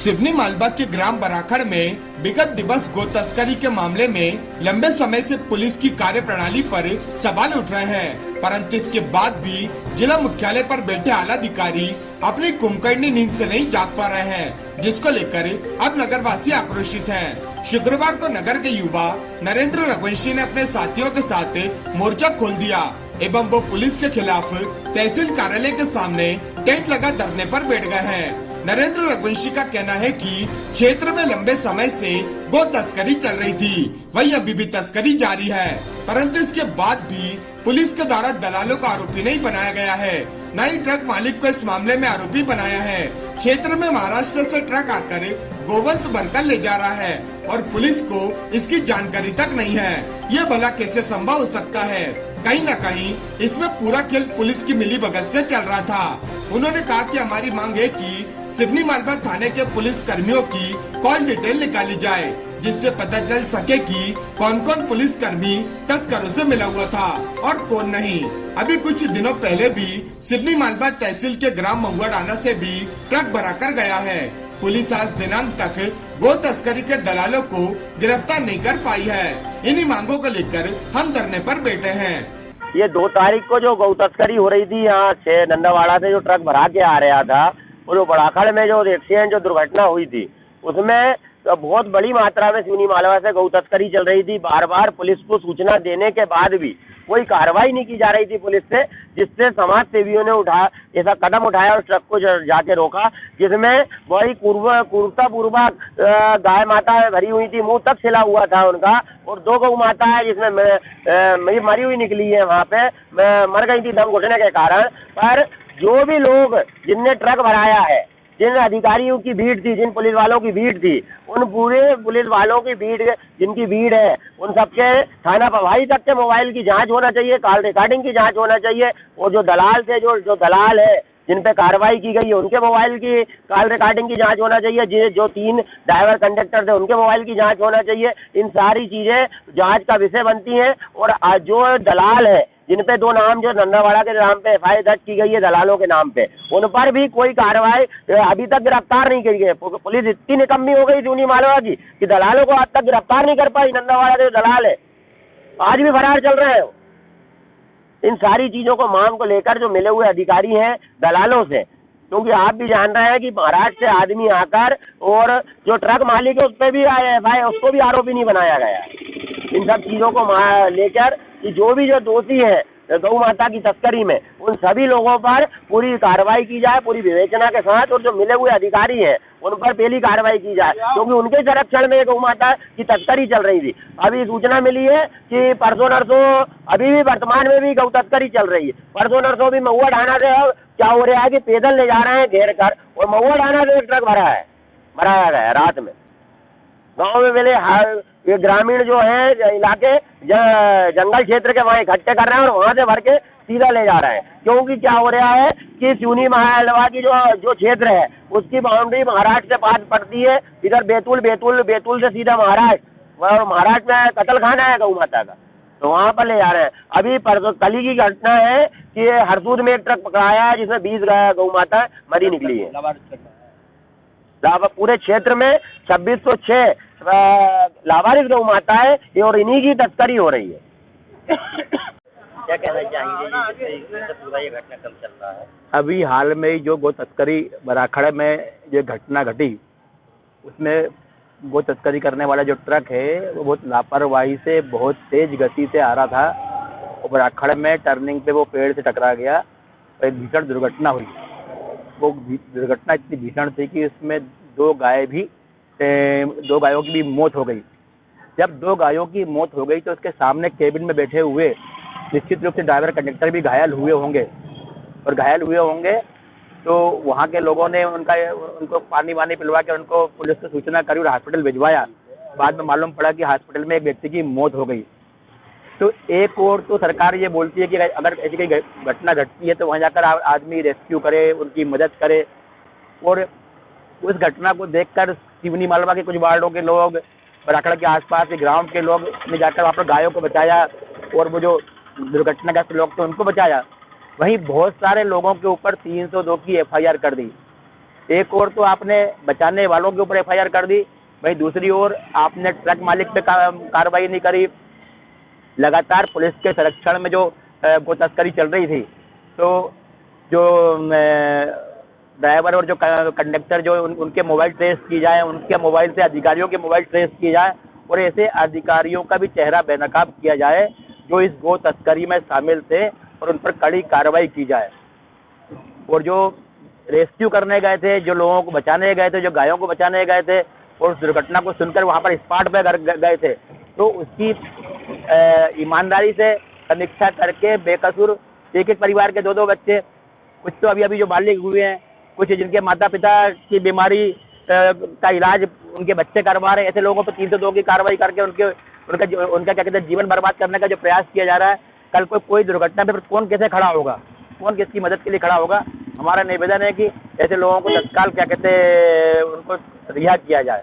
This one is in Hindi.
सिवनी मालवा के ग्राम बराखड़ में विगत दिवस गो तस्करी के मामले में लंबे समय से पुलिस की कार्यप्रणाली पर सवाल उठ रहे हैं, परंतु इसके बाद भी जिला मुख्यालय पर बैठे आला अधिकारी अपनी कुंभकर्णी नींद से नहीं जाग पा रहे हैं, जिसको लेकर अब नगरवासी आक्रोशित हैं। शुक्रवार को नगर के युवा नरेंद्र रघुवंशी ने अपने साथियों के साथ मोर्चा खोल दिया एवं वो पुलिस के खिलाफ तहसील कार्यालय के सामने टेंट लगा धरने पर बैठ गए हैं। नरेंद्र रघुवंशी का कहना है कि क्षेत्र में लंबे समय से गो तस्करी चल रही थी, वही अभी भी तस्करी जारी है, परंतु इसके बाद भी पुलिस के द्वारा दलालों का आरोपी नहीं बनाया गया है, न ही ट्रक मालिक को इस मामले में आरोपी बनाया है। क्षेत्र में महाराष्ट्र से ट्रक आकर गोवंश भरकर ले जा रहा है और पुलिस को इसकी जानकारी तक नहीं है। ये भला कैसे संभव हो सकता है? कहीं न कहीं इसमें पूरा खेल पुलिस की मिलीभगत से चल रहा था। उन्होंने कहा कि हमारी मांग है कि सिवनी मालवा थाने के पुलिस कर्मियों की कॉल डिटेल निकाली जाए, जिससे पता चल सके कि कौन कौन पुलिस कर्मी तस्करों से मिला हुआ था और कौन नहीं। अभी कुछ दिनों पहले भी सिवनी मालवा तहसील के ग्राम महुआ डाना से भी ट्रक भरा कर गया है। पुलिस आज दिनांक तक गो तस्करी के दलालों को गिरफ्तार नहीं कर पाई है। इन्हीं मांगों को लेकर हम धरने पर बैठे हैं। ये 2 तारीख को जो गौ तस्करी हो रही थी यहाँ से नंदावाड़ा से जो ट्रक भरा के आ रहा था, और जो बड़ाखड़ में जो एक्सीडेंट जो दुर्घटना हुई थी उसमें तो बहुत बड़ी मात्रा में सिवनी मालवा से गौ तस्करी चल रही थी। बार बार पुलिस को सूचना देने के बाद भी कोई कार्रवाई नहीं की जा रही थी पुलिस से, जिससे समाज सेवियों ने ऐसा कदम उठाया और ट्रक को जाके रोका, जिसमें बड़ी क्रूरतापूर्वक गाय माता भरी हुई थी, मुंह तक छिला हुआ था उनका, और 2 गौ माता है जिसमें मरी हुई निकली है, वहाँ पे मर गई थी दम घुटने के कारण। पर जो भी लोग जिनने ट्रक भराया है, जिन अधिकारियों की भीड़ थी, जिन पुलिस वालों की भीड़ थी, उन पूरे पुलिस वालों की भीड़, जिनकी भीड़ है, उन सबके थाना प्रभारी तक के मोबाइल की जांच होना चाहिए, कॉल रिकॉर्डिंग की जांच होना चाहिए, और जो दलाल थे, जो दलाल है जिन पे कार्रवाई की गई है, उनके मोबाइल की कॉल रिकॉर्डिंग की जांच होना चाहिए, जो 3 ड्राइवर कंडक्टर थे उनके मोबाइल की जांच होना चाहिए। इन सारी चीजें जांच का विषय बनती हैं। और जो दलाल है, जिन पे 2 नाम जो नंदावाड़ा के नाम पे एफआईआर दर्ज की गई है दलालों के नाम पे, उन पर भी कोई कार्रवाई अभी तक गिरफ्तार नहीं की गई। पुलिस इतनी निकम्मी हो गई सिवनी मालवा की कि दलालों को आज तक गिरफ्तार नहीं कर पाई। नंदावाड़ा के दलाल है आज भी फरार चल रहे हैं। इन सारी चीजों को मांग को लेकर जो मिले हुए अधिकारी हैं दलालों से, क्योंकि आप भी जान रहे हैं कि महाराष्ट्र से आदमी आकर, और जो ट्रक मालिक है उस पर भी एफआईआर, उसको भी आरोपी नहीं बनाया गया। इन सब चीजों को लेकर कि जो दोषी है गौ माता की तस्करी में, उन सभी लोगों पर पूरी कार्रवाई की जाए, पूरी विवेचना के साथ, और जो मिले हुए अधिकारी हैं उन पर पहली कार्रवाई की जाए, क्योंकि उनके संरक्षण में गौ माता की तस्करी चल रही थी। अभी सूचना मिली है कि परसों नरसों, अभी भी वर्तमान में भी गौ तस्करी चल रही है। परसों नरसों भी महुआ ढाना से क्या हो रहा है कि पैदल ले जा रहे हैं घेर कर, और महुआ ढाना से एक ट्रक भराया गया रात में। गाँव में मिले ये ग्रामीण जो है इलाके जंगल क्षेत्र के वहाँ इकट्ठे कर रहे हैं और वहाँ से भर के सीधा ले जा रहे हैं, क्योंकि क्या हो रहा है कि सिवनी मालवा की जो क्षेत्र है उसकी बाउंड्री महाराष्ट्र से पास पड़ती है। इधर बैतूल से सीधा महाराष्ट्र, और महाराष्ट्र में कत्ल खाना है गौ माता का, तो वहाँ पर ले जा रहे हैं। अभी कल ही की घटना है कि हरसूद में एक ट्रक पकड़ाया है जिसमें 20 गौ माता मरी निकली है। पूरे क्षेत्र में 2606 लावारिस गौ माता है, और इन्हीं की तस्करी हो रही है। क्या कहना चाहेंगे पूरा ये घटना कब चल रहा है? अभी हाल में ही जो गो तस्करी बराखड़ में ये घटना घटी, उसमें गो तस्करी करने वाला जो ट्रक है वो बहुत लापरवाही से बहुत तेज गति से आ रहा था, और बराखड़ में टर्निंग पे वो पेड़ से टकरा गया और एक भीषण दुर्घटना हुई। वो दुर्घटना इतनी भीषण थी कि इसमें 2 गायों की भी मौत हो गई। जब 2 गायों की मौत हो गई तो उसके सामने केबिन में बैठे हुए निश्चित रूप से ड्राइवर कंडक्टर भी घायल हुए होंगे, और घायल हुए होंगे तो वहाँ के लोगों ने उनको पानी वानी पिलवा के उनको पुलिस को सूचना करी और हॉस्पिटल भिजवाया। बाद में मालूम पड़ा कि हॉस्पिटल में एक व्यक्ति की मौत हो गई। तो एक और तो सरकार ये बोलती है कि अगर ऐसी कोई घटना घटती है तो वहाँ जाकर आदमी रेस्क्यू करे, उनकी मदद करे, और उस घटना को देखकर सिवनी मालवा के कुछ वार्डों के लोग, बराखड़ के आसपास के गांव के लोग ने जाकर वहाँ पर गायों को बचाया, और वो जो दुर्घटनाग्रस्त लोग थे उनको बचाया। वहीं बहुत सारे लोगों के ऊपर 302 की एफआईआर कर दी। एक ओर तो आपने बचाने वालों के ऊपर एफआईआर कर दी, वहीं दूसरी ओर आपने ट्रक मालिक पे कार्रवाई नहीं करी। लगातार पुलिस के संरक्षण में जो गो तस्करी चल रही थी, तो जो ड्राइवर और जो कंडक्टर जो उनके मोबाइल ट्रेस की जाए, उनके मोबाइल से अधिकारियों के मोबाइल ट्रेस किए जाए और ऐसे अधिकारियों का भी चेहरा बेनकाब किया जाए जो इस गो तस्करी में शामिल थे और उन पर कड़ी कार्रवाई की जाए। और जो रेस्क्यू करने गए थे, जो लोगों को बचाने गए थे, जो गायों को बचाने गए थे और उस दुर्घटना को सुनकर वहाँ पर स्पॉट पे गए थे, तो उसकी ईमानदारी से समीक्षा करके बेकसूर एक परिवार के 2-2 बच्चे, कुछ तो अभी जो बालिग हुए हैं, कुछ जिनके माता पिता की बीमारी का इलाज उनके बच्चे करवा रहे हैं, ऐसे लोगों पर 302 की कार्रवाई करके उनका क्या कहते हैं जीवन बर्बाद करने का जो प्रयास किया जा रहा है। कल कोई दुर्घटना पे कौन कैसे खड़ा होगा, कौन किसकी मदद के लिए खड़ा होगा। हमारा निवेदन है कि ऐसे लोगों को तत्काल क्या कहते हैं उनको रिहा किया जाए।